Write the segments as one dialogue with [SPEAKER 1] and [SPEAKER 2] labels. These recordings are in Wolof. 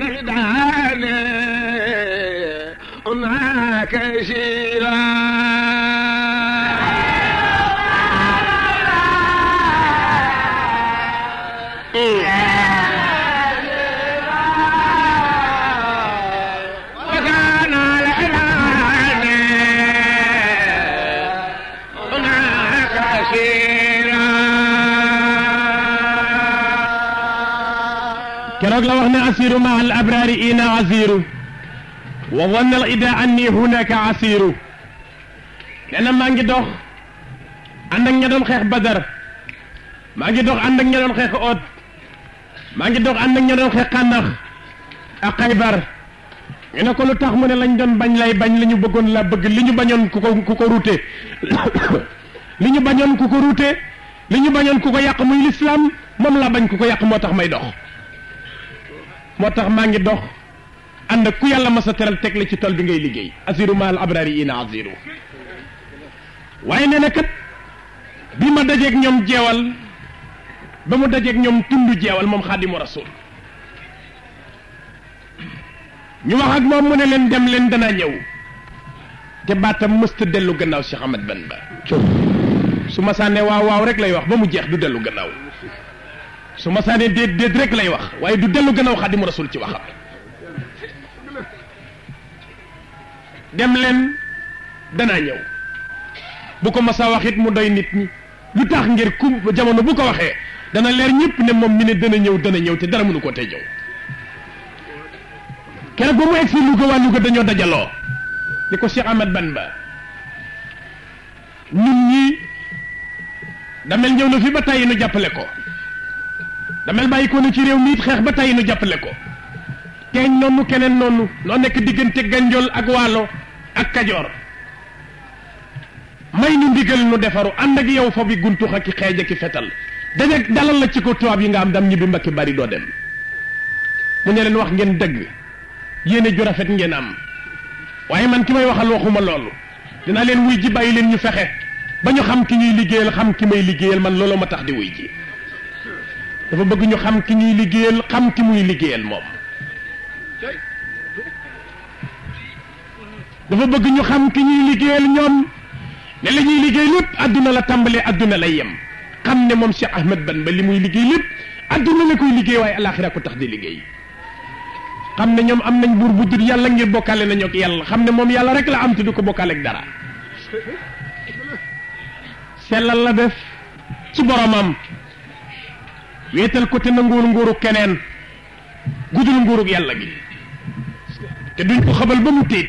[SPEAKER 1] الإدان هناك شيرا وكان الإدان هناك شيرا
[SPEAKER 2] keroog la wax ne asiru ma al abrari ina asiru wa wanna al ida anni hunaka asiru nee na maa ngi dox ànd ak ña doon xeex badar maa ngi dox ànd ak ña doon xeex oot maa ngi dox ànd ak ña doon xeex xànnax ak xaybar ñu ne ko lu tax mu ne lañ doon bañ lay bañ li ñu bëggoon la bëgg li ñu bañoon ku ko ruute li ñu bañoon ku ko ruute li ñu bañoon ku ko yàq muy lislaam moom laa bañ ku ko yàq moo tax may dox moo tax maa ngi dox ànd ak ku yàlla masa teral teg la ci tool bi ngay liggéey asiru ma al abrari ina asiru waaye nee na kat bi ma dajeeg ñoom jeewal ba mu dajeeg ñoom tundu jeewal moom xaadimu rasul ñu wax ak moom mu ne leen dem leen danaa ñëw te baatam mësta dellu gannaaw Cheikh Ahmad Bamba su ma sànnee waaw waaw rek lay wax ba mu jeex du dellu gannaaw su ma sànnee déet déet rek lay wax waaye du dellu gannaaw xaadimu rasul ci waxam dem leen danaa ñëw bu ko masa wax it mu doy nit ñi lu tax ngir ku jamono bu ko waxee dana leer ñëpp ne moom mi ne dana ñëw te dara mënu ko tey ñëw keroog ba mu egsi Louga waa Louga dañoo dajaloo ni ko Cheikh Ahmad Bamba ñun ñii damel ñëw na fi ba tàyyi nu jàppale ko damel bàyyi ko na ci réew mi it xeex ba tàyyi nu jàppale ko teeñ noonu keneen noonu noo nekk diggante Ganjool ak Waalo ak Kajoor may nu ndigal nu defaru ànd ak yow fa bi guntux ak xeej ak fetal daje dalal la ci ko tubaab yi nga am dam ñibbi Mbàkke bari doo dem mu ne leen wax ngeen dëgg yéene ju rafet ngeen am waaye man ki may waxal waxuma loolu dinaa leen wuy ji bàyyi leen ñu fexe ba ñu xam ki ñuy liggéeyal xam ki may liggéeyal man loolu ma tax di wuy ji dafa bëgg ñu xam ki ñuy liggéeyal xam ki muy liggéeyal moom dafa bëgg ñu xam ki ñuy liggéeyal ñoom ne la ñuy liggéey lépp adduna la tàmbalee adduna lay yem xam ne moom Cheikh Ahmad Bamba li muy liggéey lépp adduna la koy liggéey waaye alaxira ko tax di liggéey xam ne ñoom am nañ buur bu dul yàlla ngir bokkaale nañu ak yàlla xam ne moom yàlla rek la am te du ko bokkaale ak dara sellal la def ci boromam wéetal ko te nanguwul nguuru keneen gudul nguurug yàlla gi te duñ ko xabal ba mu tiit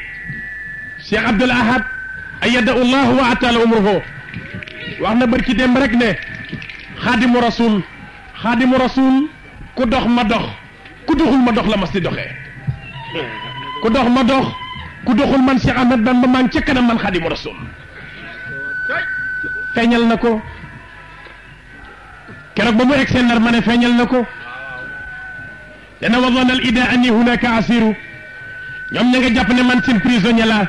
[SPEAKER 2] Cheikh Abdoul Ahad ayyadahu llahu wa atala umruhu wax na bari ci dem rek ne xaadimu rasul ku dox ma dox ku doxul ma dox la mas di doxee ku dox ma dox ku doxul man Cheikh Ahmad Bamba maa ngi ca kanam man xaadimu rasul feeñal na ko keroog ba mu egg seen nar ma ne feeñal na ko dana wadana al ida anni hunaka asiru ñoom ña nga jàpp ne man seen prisonnier la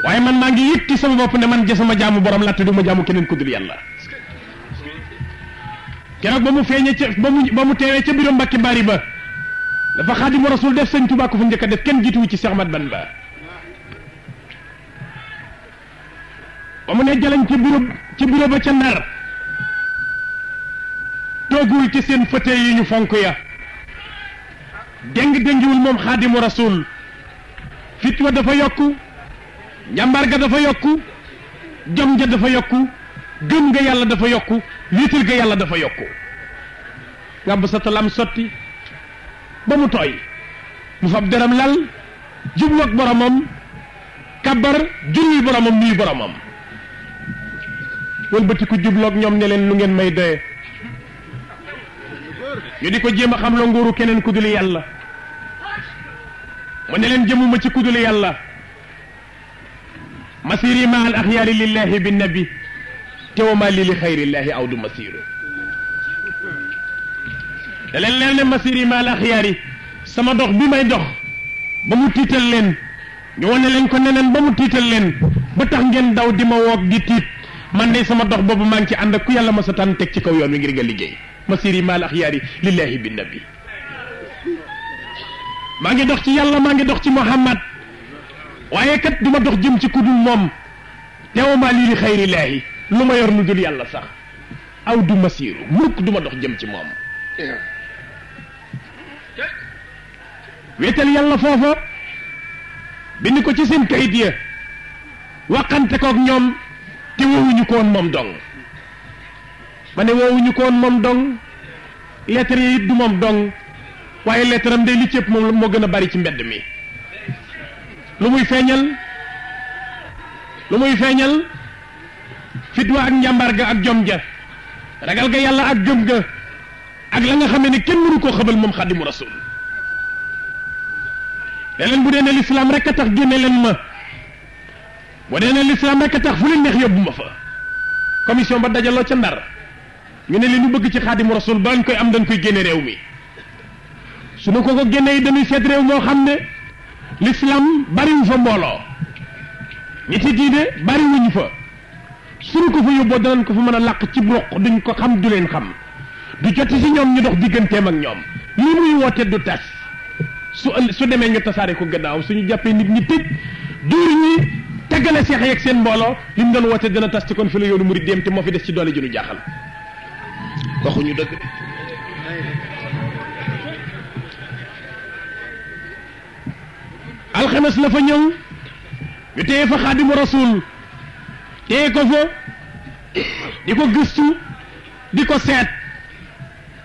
[SPEAKER 2] waaye man maa ngi yëg ci sama bopp ne man ja sama jaamu borom la te du ma jaamu keneen ku dul yàlla keroog ba mu feeñee ca ba mu teewee ca biiru Mbàkke Bari ba dafa xaadimu rasul def sëñ Tuubaa ko fu njëkk a def kenn jiituwu ci Cheikh Ahmad Bamba ba mu ne jalañ ci bureau ba ca Ndar toogul ci seen fauteuil yi ñu fonk ya déngiwul moom xaadimu rasul fit wa dafa yokku njàmbaar ga dafa yokku jom ja dafa yokku gëm nga yàlla dafa yokku wiital ga yàlla dafa yokku ngàbb sa talam sotti ba mu tooy mu fab deram lal jublu ak boromam kabar julli boromam nuyu boromam wëlbati ko jubloog ñoom ne leen lu ngeen may doye ñu di ko jéem a xam la nguuru keneen ku dul yàlla mu ne leen jëmuma ci ku dul yàlla masiri ma al axyaari lillahi bi nabi te wa ma li li xayrillahi aw du masiru da leen leer ne masiri ma al axyaari sama dox bi may dox ba mu tiital leen ñu wane leen ko neneen ba mu tiital leen ba tax ngeen daw di ma woog di tiit man de sama dox boobu maa ngi ci ànd ak ku yàlla ma sa tànn teg ci kaw yoon wi ngir nga liggéey masiri ma al axyaari lillahi bi nabi maa ngi dox ci yàlla maa ngi dox ci Muhammad waaye kat du ma dox jëm ci kudul moom teewuma lii li xayrillaahi lu ma yor lu dul yàlla sax aw du masiiru mukk du ma dox jëm ci moom wéetal yàlla foofa bind ko ci seen kayit ya waxante kook ñoom te woowuñu ko woon moom dong ma ne woowuñu ko woon moom dong lettre yi it du moom dong waaye lettre am day li cëpp moom moo gën a bari ci mbedd mi lu muy feeñal fitwa ak njàmbaar ga ak jom ja ragal ga yàlla ak gëm ga ak la nga xamee ne kenn mënu koo xëbal moom Xaadimu Rasuul leen bu dee ne lislaam rek a tax génne leen ma bu dee ne lislaam rek a tax fu leen neex yóbbu ma fa commission ba dajaloo ca Ndar ñu ne li ñu bëgg ci Xaadimu Rasuul ba ñu koy am dañ koy génne réew mi su nu ko génne yi dañuy seet réew moo xam ne l'islam bariwu fa mbooloo nit yi diine bariwuñu fa suñu ko fa yóbboo danañ ko fa mën a làq ci roq duñ ko xam du leen xam du joti si ñoom ñu dox digganteem ak ñoom lii muy woote du tas su demee ñu tasaare ko gannaaw suñu jàppee nit ñi tëj duur ñi teggale seex yeeg seen mbooloo li mu doon woote dana tas ci kon fi la yoonu murid dem te moo fi des ci doole ji nu jaaxal waxuñu dëgg alxames la fa ñëw ñu téye fa Xaadimu Rasuul téye ko fa di ko gëstu di ko seet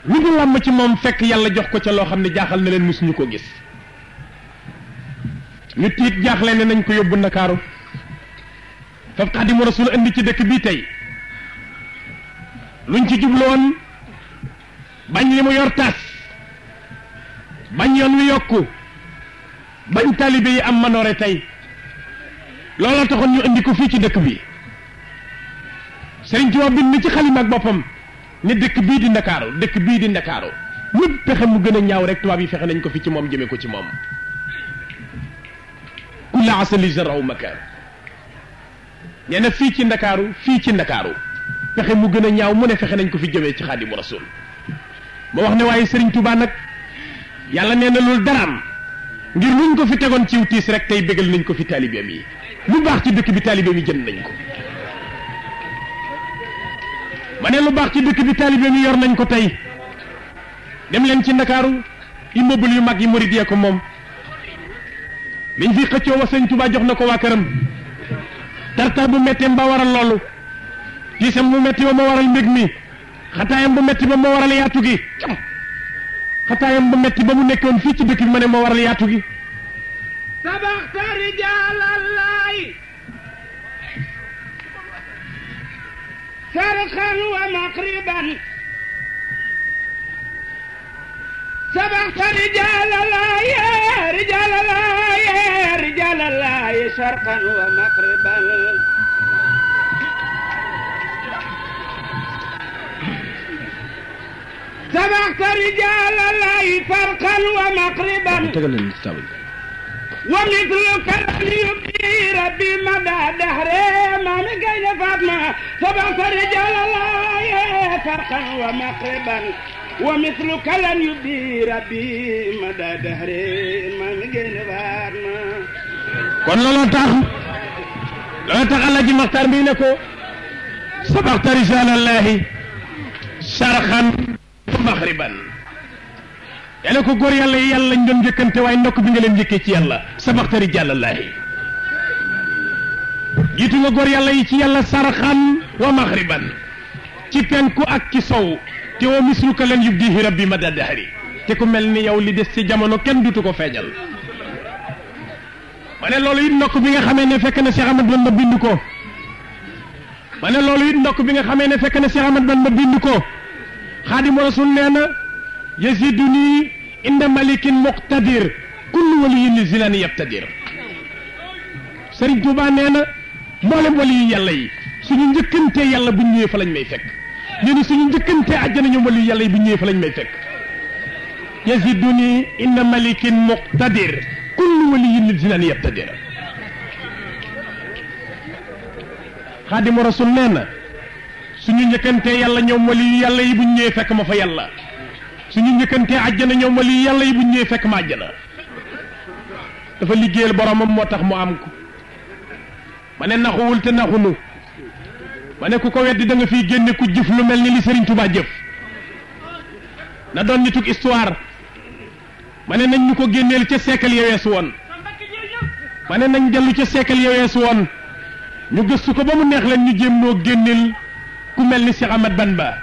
[SPEAKER 2] lu ñu làmm ci moom fekk yàlla jox ko ca loo xam ne jaaxal na leen musuñu ko gis ñu tiit jaaxle ne nañ ko yóbbu Ndakaaru faf Xaadimu Rasuul indi ci dëkk bii tey luñ ci jubloon bañ li mu yor tas bañ yoon wi yokku bañ taalibe yi am manoore tey looloo taxoon ñu indi ko fii ci dëkk bi Sëriñ Tuubaa bind ci xalima ak boppam ne dëkk bii di Ndakaaru dëkk bii di Ndakaaru ñëpp pexe mu gën a ñaaw rek tubaab yi fexe nañ ko fi ci moom jëme ko ci moom kulla asali jaraw makar nee na fii ci Ndakaaru pexe mu gën a ñaaw mu ne fexe nañ ko fi jëmee ci Xaadimu Rasuul ma wax ne waaye Sëriñ Tuubaa nag yàlla nee na loolu daraam ngir luñ ko fi tegoon ciw tiis rek tey bégal nañ ko fi taalibeem yi lu baax ci dëkk bi taalibeem yi jënd nañ ko ma ne lu baax ci dëkk bi taalibeem yi yor nañ ko tey dem leen ci Ndakaaru immeuble yu mag yi murid yee ko moom liñ fi xëccoo wa Sëñ Tuubaa jox na ko waa këram tartar bu metteem ba waral loolu tiisam bu metti ba moo waral mbég mi xataayam bu metti ba moo waral yaatu gi xataayam bu metti ba mu nekkoon fii ci dëkk bi ma ne moo waral yaatu gi
[SPEAKER 1] sabaxta rijaalallahi sarxan wa maqriban sabaxta rijaalallahi sarxan wa maqriban سبقت رجال الله فرقا ومقربا ومثلك لن يبدي ربي مدى دهري ما من قيل فاطمة سبقت رجال الله فرقا ومقربا ومثلك لن يبدي ربي مدى دهري ما من قيل فاطمة
[SPEAKER 2] kon looloo tax Alaaji Maxtaar bi ne ko sabaqta rijaalallahi sarxan maxriban yàlla ko góor yàlla yi yàlla lañ doon njëkkante waaye ndokk bi nga leen njëkkee ci yàlla sabaxta rijaalallahi jiitu nga góor yàlla yi ci yàlla sarxan wa maxriban ci penku ak ci sow te wa misluka lan yubdihi rabbi mada dahri te ku mel ni yow li des ci jamono kenn dutu ko feeñal ma ne loolu it ndokk bi nga xamee ne fekk na Cheikh Ahmad Bamba bind ko ma ne loolu it ndokk bi nga xamee ne fekk na Cheikh Ahmad Bamba bind ko Xaadimu Rasuul nee na yaziduni inda malikin muqtadir kullu waliyin li zilani yabtadir Sëriñ Tuubaa nee na mboolem wali yi yàlla yi suñu njëkkantee yàlla bu ñëwee fa lañ may fekk nee na suñu njëkkantee àjjana ñoom wali yi yàlla yi bu ñëwee fa lañ may fekk yaziduni inda malikin muqtadir kullu waliyin li zilani yabtadir Xaadimu Rasuul nee na suñu njëkkantee yàlla ñoom wali yu yàlla yi bu ñëwee fekk ma fa yàlla suñu njëkkantee àjjana ñoom wali yu yàlla yi bu ñëwee fekk ma àjjana dafa liggéeyal boromam moo tax mu am ko ma ne naxuwul te naxunu ma ne ku ko weddi da nga fiy génne ku jëf lu mel ni li Serigne Touba jëf na doon nitug histoire ma ne nañ ñu ko génneel ca siècle ya weesu woon ma ne nañ dellu ca siècle ya weesu woon ñu gëstu ko ba mu neex leen ñu jéem noo génneel ku mel ni Cheikh Ahmad Bamba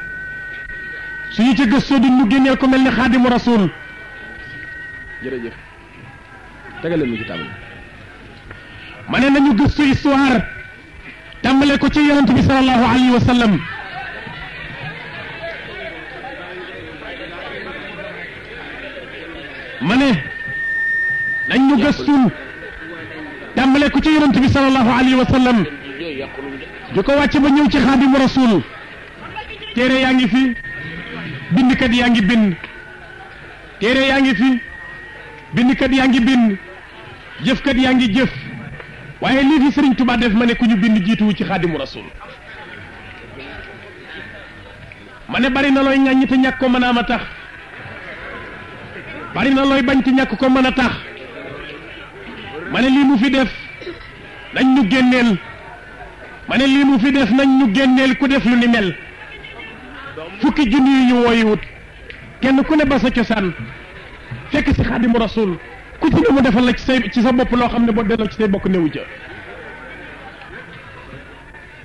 [SPEAKER 2] suñu ca gëstoo duñ ñu génneel ku mel ni Xaadimu Rasuul jërëjëf tegale mu ci table ma ne nañu gëstu histoire tàmbale ko ci yonent bi sallallahu alayhi wa sallam ma ne nañ ñu gëstu tàmbale ko ci yonent bi sallallahu alayhi wa sallam di ko wàcce ba ñëw ci Xaadimu Rasuul téere yaa ngi fi bindkat yaa ngi bind téere yaa ngi fi bindkat yaa ngi bind jëfkat yaa ngi jëf waaye lii fi Serigne Touba def ma ne ku ñu bind jiituwu ci Xaadimu Rasuul ma ne bari na looy ŋàññi te ñàkk ko mën a am a tax bari na looy bañ te ñàkk ko mën a tax ma ne lii mu fi def nañ ñu génneel ma ne lii mu fi def nañ ñu génneel ku def lu ni mel fukki junni yu ñu wooyiwut kenn ku ne ba sa cosaan fekk si Xaadimu Rasuul ku ci ne mu defal la ci sa bopp loo xam ne boo delloo ci say bokk newu ca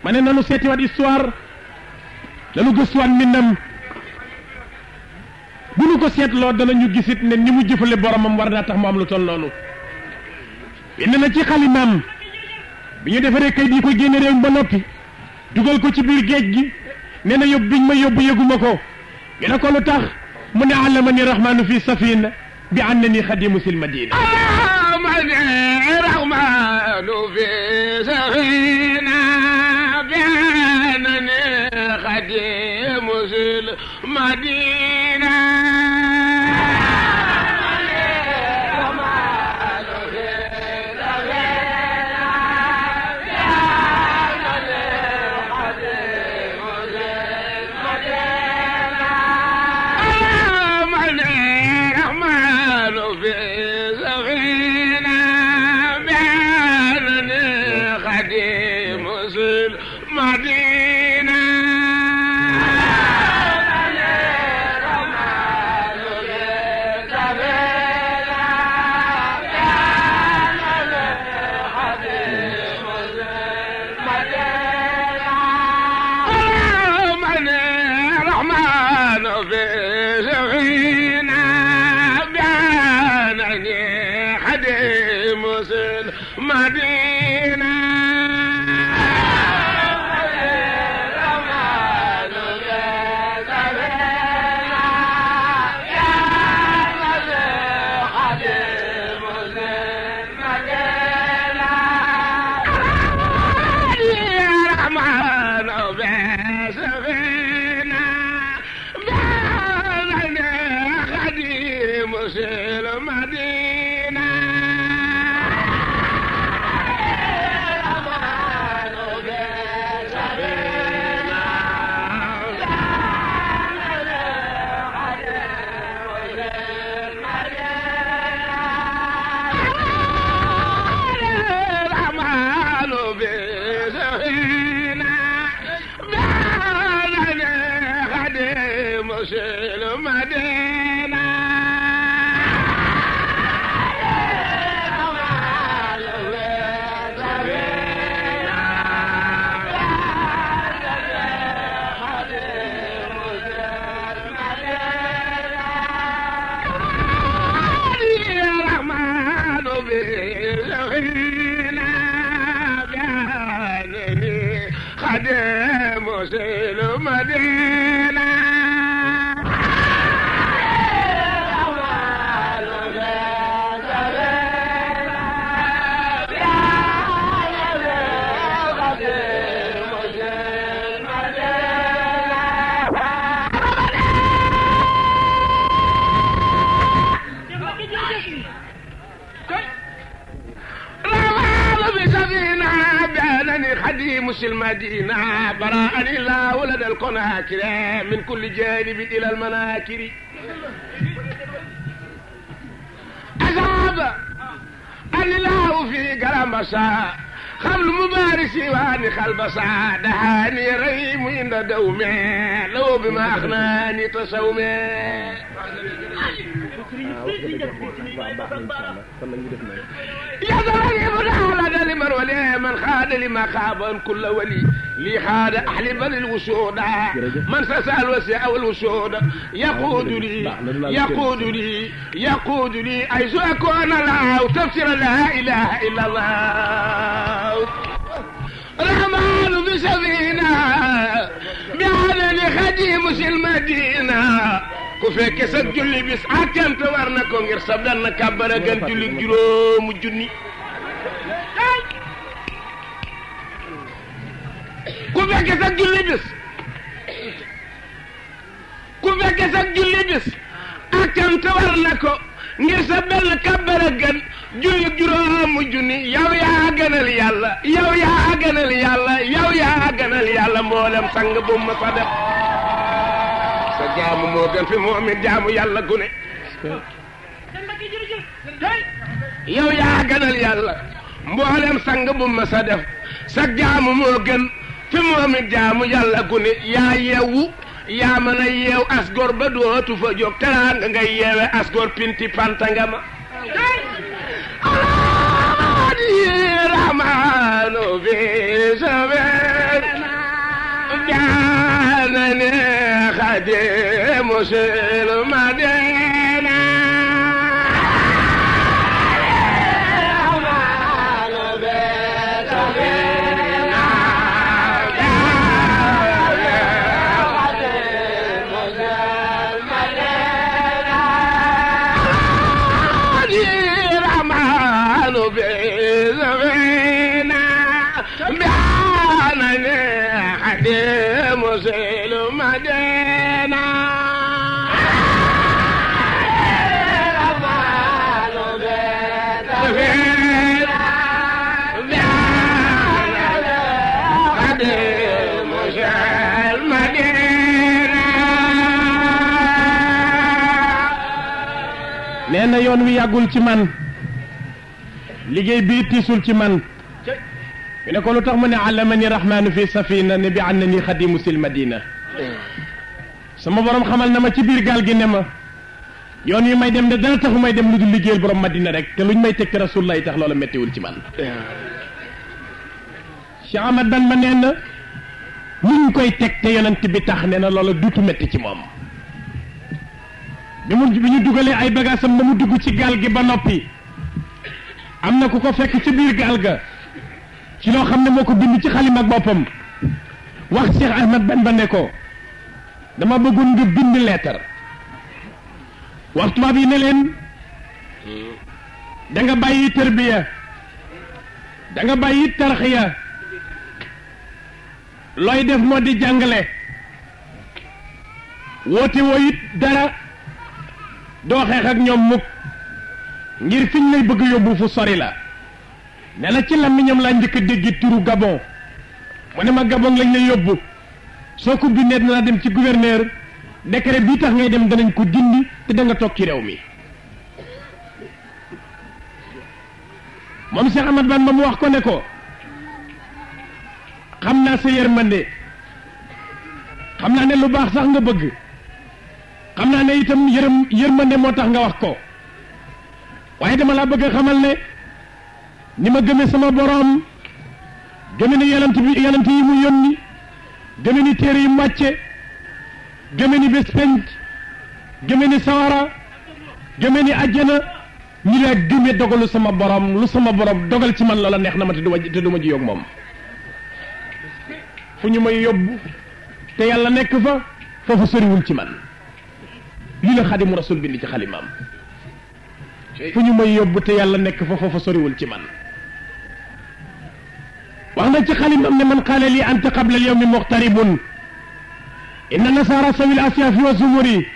[SPEAKER 2] ma ne nanu seetiwaat histoire nanu gëstuwaat mbindam bu nu ko seetloo danañu gisit ne ni mu jëfale boromam war naa tax mu am lu toll noonu bind na ci xalimaam bi ñu defaree kayit yi ko génne réew ba noppi dugal ko ci biir géej gi nee na yóbbu biñ ma yóbbu yëguma ko ñu ne ko lu tax mu ne allamani rahmanu fi safina bi annani xadimu sil madina
[SPEAKER 1] allamani rahmanu fi safina bi annani xadimu sil madina المدينة براءني الله ولد القناكر من كل جانب إلى المناكر أذهب دهاني الله في قرمسا خمل مبارسي واني خلبسا دهاني ريم عند دومي لو بما أخناني تصومي يا ذلك بدالة لمن ولي من خاد لما خاب كل ولي لي خاد أحلب للوسود من سسأل وسع والوسود يقود لي أيس أكون الله تفسير لا إله إلا الله رحمن بسفينة بعدد خديم المدينة ku fekke sa julli bis atem te war na ko ngir sabdan na kabara gan julli juróomu junni ku fekke sa julli bis atem te war na ko ngir sabdan na kabara gan julli juróomu junni yow yaa gënal yàlla mboolem sang bu ma fa def sa jaamu moo gën fi moom it jaamu yàlla gune yow yaa gënal yàlla mboolem sang bu ma sa def sa jaamu moo gën fi moom it jaamu yàlla gune yaa yeewu yaa mën a yeew asgor ba dootu fa jóg teraanga ngay yeewe asgor pinti panta nga ma alaadi rahmaanu bi saben jaanane خادم المدينة
[SPEAKER 2] nee na yoon wi yàggul ci man liggéey bii tiisul ci man mi ne ko lu tax mu ne allamani rahmaanu fi safina ne bi annani xadimu sil madina sama borom xamal na ma ci biir gaal gi ne ma yoon wi may dem de dara taxu may dem lu dul liggéeyal borom madina rek te luñ may tekk rasulullah tax loola méttiwul ci man Cheikh Ahmad Bamba nee na luñ koy teg te yonent bi tax nee na loola duutu métti ci moom bi ñu dugalee ay bagaasam ba mu dugg ci gaal gi ba noppi am na ku ko fekk ci biir gaal ga ci loo xam ne moo ko bind ci xalima ak boppam wax Cheikh Ahmad Bamba ne ko dama bëggoon nga bind leetar wax tubaab yi ne leen da nga bàyyi tërbiya da nga bàyyi tarxiya looy def moo di jàngale woote woo it dara doo xeex ak ñoom mukk ngir fiñ lay bëgg yóbbu fu sori la ne na ci làmmiñam laa njëkk a dégg turu Gabon mu ne ma Gabon lañ lay yóbbu soo ko bindee dana dem ci gouverneur décret bii tax ngay dem danañ ko dindi te da nga toog ci réew mi moom Cheikh Ahmad Bamba mu wax ko ne ko xam naa sa yërmande xam naa ne lu baax sax nga bëgg xam naa ne itam yërmande moo tax nga wax ko waaye dama laa bëgg a xamal ne ni ma gëme sama boroom gëme ni yonent yi mu yónni gëme ni téere yi mu wàcce gëme ni bés penc gëme ni sawara gëme ni àjjana ñi laa gëme dogalu sama boroom lu sama boroom dogal ci man loola neex na ma te du ma ji yoog moom fu ñu may yóbbu te yàlla nekk fa foofu soriwul ci man lii la Xaadimu Rasuul bind ci xalimaam fu ñu may yóbbu te yàlla nekk fa foofu soriwul ci man wax na ci xalimam ne man qaala lii anta qabla al-yawmi muqtaribun inna nasara sawil asyafi wa zumuri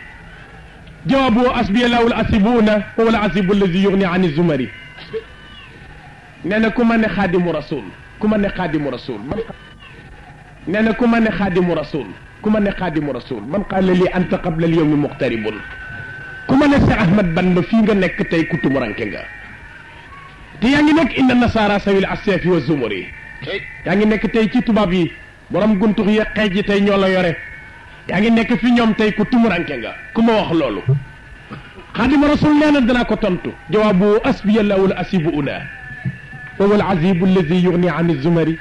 [SPEAKER 2] jawaabu asbiya lawul asibuna wa wala asibu allazi yughni an zumari nee na ku ma ne xaadimu rasul ku ma ne xaadimu rasul man nee na ku ma ne xaadimu rasul ku ma ne xaadimu rasul man qaala lii anta qabla al-yawmi muqtaribun ku ma ne Cheikh Ahmad Bamba fii nga nekk tey ku tumuranke nga te yaa ngi nekk inna nasara sawil assefi wa zumuri yaa ngi nekk tey ci tubaab yi borom guntux yi xeej yi tey ñoo la yore yaa ngi nekk fi ñoom tey ku tumuranke nga ku ma wax loolu xaadima rasul nee na danaa ko tontu jawaabu asbiya lawul asibu una wa wal azibu allazi yugni an zumari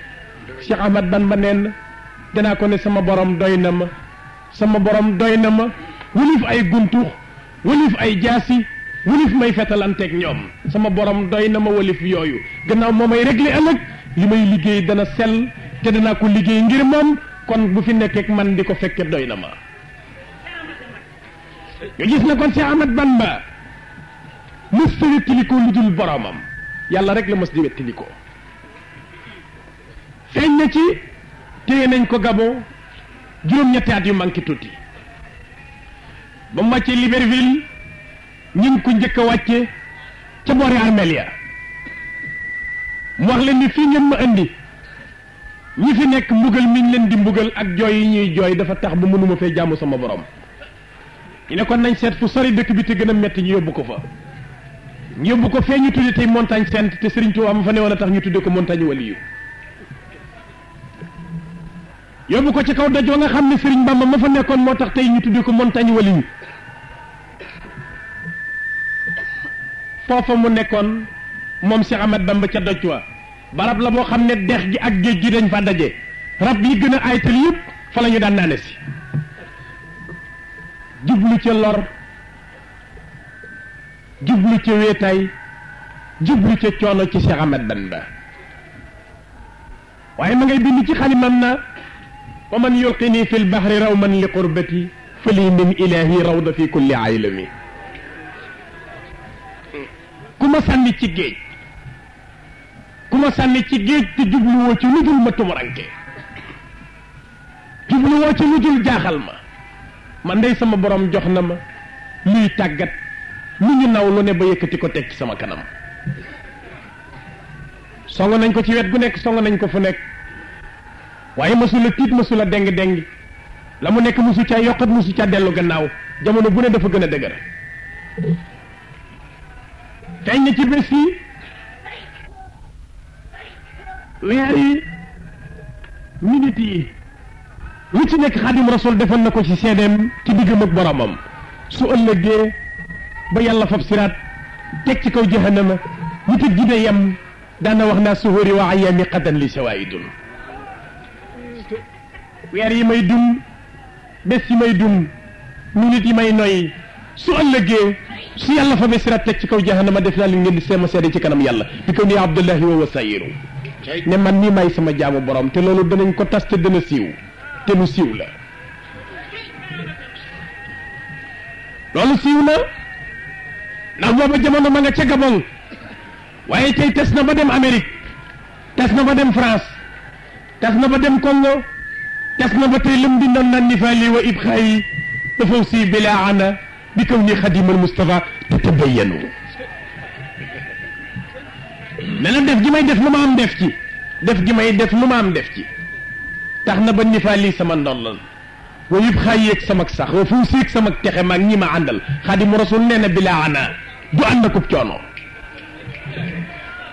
[SPEAKER 2] Cheikh Ahmad Bamba neen danaa ko ne sama borom doy na ma sama borom doy na ma wulif ay guntux wulif ay jaasi wulif may fetalanteeg ñoom sama borom doy na ma wulif yooyu gannaaw moo may réglé ëllëg li may liggéey dana sell te danaa ko liggéey ngir moom kon bu fi nekkeek man di ko fekke doy na ma ñu gis na kon Cheikh Ahmad Bamba mës ta wettilikoo lu dul boromam yàlla rek la mës di wettilikoo feeñ na ci téye nañ ko Gabon juróom-ñetti at yu manqué tuuti ba mu wàccee Libreville ñu ngi ko njëkk a wàcce ca boori armeel ya mu wax leen ni fii ngeen ma indi ñi fi nekk mbugal miñ leen di mbugal ak jooy yi ñuy jooy dafa tax ba mënuma fee jaamu sama borom ñu ne kon nañ seet fu sori dëkk bi te gën a metti ñu yóbbu ko fa ñu yóbbu ko fee ñu tudde tey montagne sainte te Serigne Touba ma fa ne woon a tax ñu tudde ko montagne waliyu yóbbu ko ci kaw doj wa nga xam ne Serigne Bamba ma fa nekkoon moo tax tey ñu tudde ko montagne waliyu foofa mu nekkoon moom Cheikh Ahmad Bamba ca doj wa barab la boo xam ne dex gi ak géej gi dañ fa daje rab yi gën a aytal yëpp fa la ñu daan naane si jublu ca lor jublu ca wéetaay jublu ca coono ci Cheikh Ahmad Bamba waaye ma ngay bind ci xalimam na wa man yulqini fi lbahri rawman li qurbati fali min ilahi rawda fi kulli aylami ku ma sànni ci géej ku ma sànni ci géej te jubluwoo ci lu dul ma tumuranke jubluwoo ci lu dul jaaxal ma man day sama borom jox na ma luy tàggat lu ñu naw lu ne ba yëkkati ko teg ci sama kanam song nañ ko ci wet gu nekk song nañ ko fu nekk waaye mësula tiit mësula deng-deng la mu nekk mësu ca yokkat mësu ca dellu gannaaw jamono bu ne dafa gën a dëgër feeñ na ci bés yi weer yi minute yi lu ci nekk Xaadim Rasul defoon na ko ci seedeem ci diggam ak boromam su ëllëgee ba yàlla fab siraat teg ci kaw jahannama ñu tëj ji de yem daana wax naa suhuri wa ayaami qadan li sawaidun weer yi may dum bés yi may dum minute yi may noy su ëllëgee su yàlla fa be siraat teg ci kaw jahannama def naa li ngeen di seema seede ci kanam yàlla bi kaw ni abdullahi wa wasayiru ne man nii may sama jaamu borom te loolu danañ ko tas te dana siiw te lu siiw la loolu siiw na ndax booba jamono ma nga ca Gabon waaye tey tes na ba dem Amérique tes na ba dem France tes na ba dem Congo tes na ba tey lam dindoon naan nifaali wa ibxaayi dafaw si bila ana bi kaw ni xadimal Mustafa te tabayyanu ne na def gi may def lu ma am def ci def gi may def lu ma am def ci tax na ba nifaali sama ndolloon wa ibxaayi ak sama sax wa fuusi ak sama texe maag ñi ma àndal xadimu rasul nee na bila ana du ànd akub coono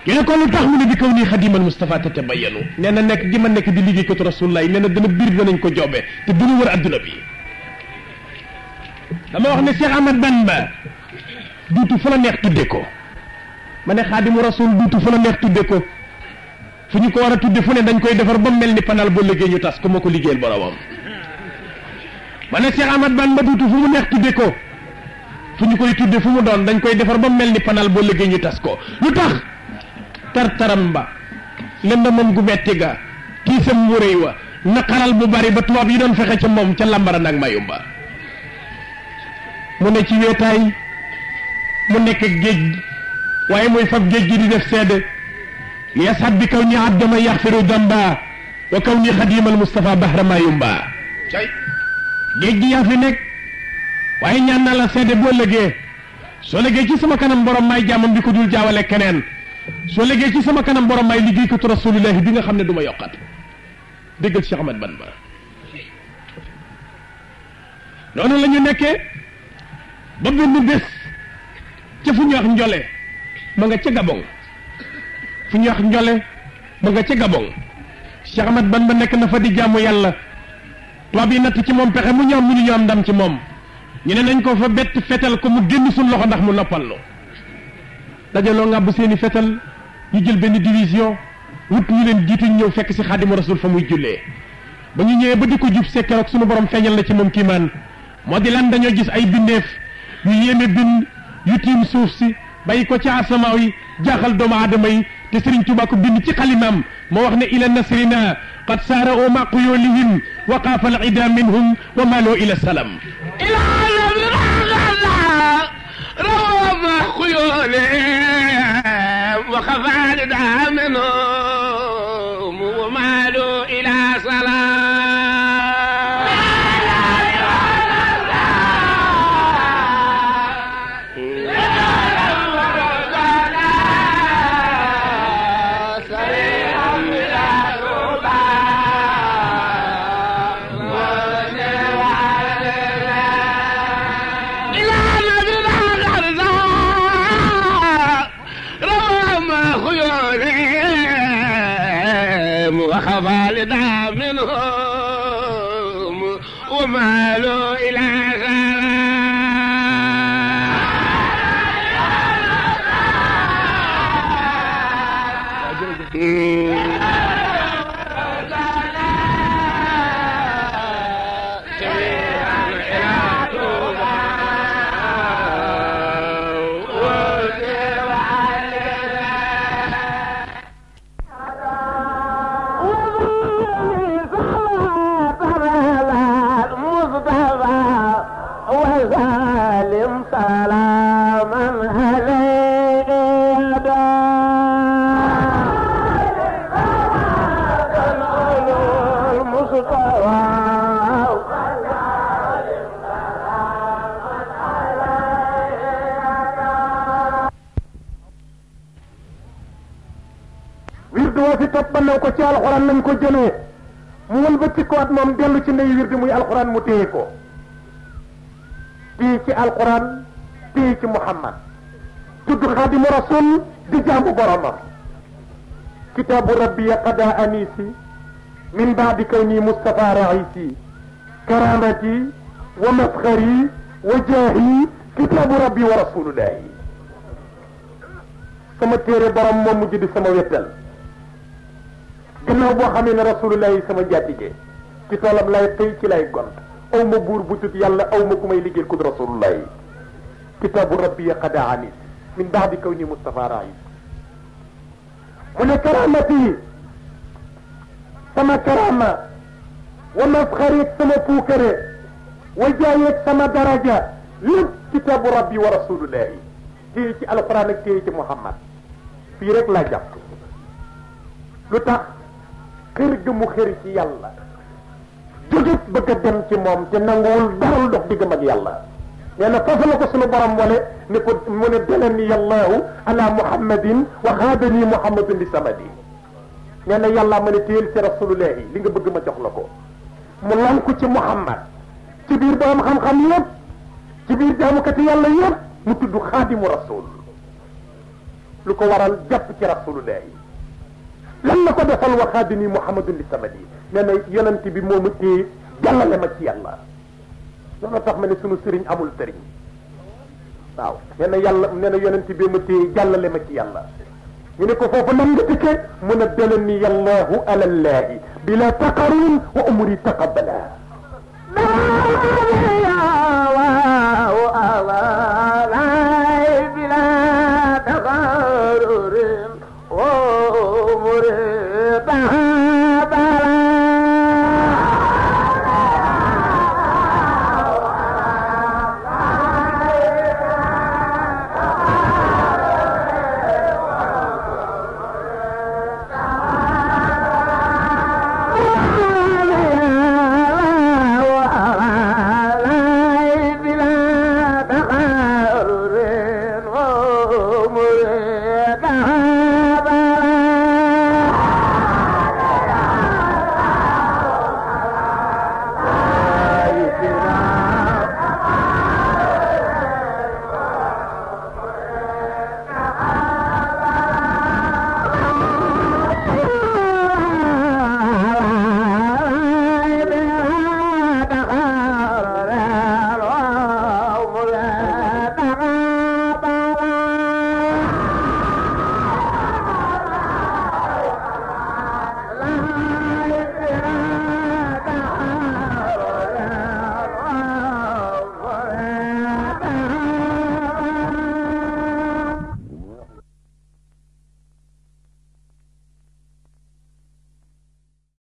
[SPEAKER 2] ñu ne ko lu tax mu ne bi kaw nii xadimal Mustafa te tabayyanu nee na nekk gi ma nekk di liggéeykatu rasulullah nee na dana biir danañ ko joobe te dina wër adduna bi dama wax ne Cheikh Ahmad Bamba duutu fu la neex tudde ko ma ne xaadimu rasul duutu fu la neex tudde ko fu ñu ko war a tudde fu ne dañ koy defar ba mel ni panal boo liggéey ñu tas ko ma ko liggéeyal boromam ma ne Cheikh Ahmad Bamba duutu fu mu neex tudde ko fu ñu koy tudde fu mu doon dañ koy defar ba mel ni panal boo liggéey ñu tas ko lu tax tartaram ba lëndamam gu metti ga kiisam wu rëy wa naqaral bu bari ba tubaab yi doon fexe ca moom ca lambara nag mayumba mu ne ci weetaay mu nekk géej waaye muy fab géej gi di def seede yasat bi kaw ni abdama yaxfiru damba wa kaw ni xadimal Mustafa bahra mayumba géej gi yaa fi nekk waaye ñaan naa la seede boo lëgee soo lëgee ci sama kanam borom may jaamam bi ko dul jaawale keneen soo lëgee ci sama kanam borom may liggéey ko tu rasulillahi bi nga xam ne du ma yokkat déggal Cheikh Ahmad Bamba noonu la ñu nekkee ba benn bés ca fu ñu wax njole ma nga ca Gabon fu ñuy wax njole ba nga ca Gabon Cheikh Ahmad Bamba nekk na fa di jaamu yàlla tubaab yi natt ci moom pexe mu ñoom mënuñu am ndam ci moom ñu ne nañ ko fa bett fetal ko mu génn suñ loxo ndax mu noppallu dajaloo ngàbb seeni fetal ñu jël benn division wut ñu leen jiitu ñëw fekk si Xaadimu Rasul fa muy jullee ba ñu ñëwee ba di ko jub sekkee ak sunu borom feeñal na ci moom kiimaan moo di lan dañoo gis ay bindeef yu yéeme bind yu tiim suuf si bàyyi ko ci asamaaw yi jaaxal doomu aadama yi te Sëriñ Tuubaa ko bind ci xalimaam moo wax ne ila nasrina qad saara o ma quyulihim wa qaafal ida minhum wa maloo ila salam
[SPEAKER 1] ila روما خيولهم وخفال منهم ومالوا إلى وخفالنا منهم ومالوا إلى
[SPEAKER 3] toppandoo ko ci alxuraan nañ ko jëlee mu wëlbati ko at moom dellu ci ndey wirdi muy alxuraan mu téye ko téye ci alxuraan téye ci Muhammad tudd Xaadimu Rasul di jaamu boromam kitaabu rabbi qada anisi min baadi kawni Mustafa raisi karamati wa masxari wa jaahi kitaabu rabbi wa rasulullahi sama téere borom moom mujj di sama wettal gannaaw boo xamee ne rasulullahi sama njaatige ci toolam lay tey ci lay gont aw ma buur bu tut yàlla aw ma ku may liggéeyal ku rasulullahi kitaabu rabbi qada anis min baadi kawni Mustafa rais mu ne karamati sama karama wa masxareeg sama puukare wa jaayeeg sama daraja lépp kitaabu rabbi wa rasulullahi téye ci alquran ak téye ci Muhammad fii rek laa jàpp lu tax xër ga mu xër ci yàlla jógit bëgg a dem ci moom te nanguwul dara lu dox diggam ak yàlla nee na foofu la ko sunu borom wale ne ko mu ne dalani yallahu ala muhammadin wa xaadani muhammadun li samadi nee na yàlla ma ne téyel ci rasulullahi li nga bëgg ma jox la ko mu lanku ci Muhammad ci biir borom xam-xam yëpp ci biir jaamukati yàlla yëpp mu tudd xaadimu rasul lu ko waral jàpp ci rasulullahi lan la ko defal wa xaadini muhammadun li samadi nee na yonent bi moomu téye jàllale ma ci yàlla loolu tax ma ne sunu sëriñ amul sëriñ waaw nee na yàlla nee na yonent bi ma téye jàllale ma ci yàlla ñu ne ko foofu nan nga dikkee mu ne dalani yallahu ala llahi bila taqarun wa umri taqabbala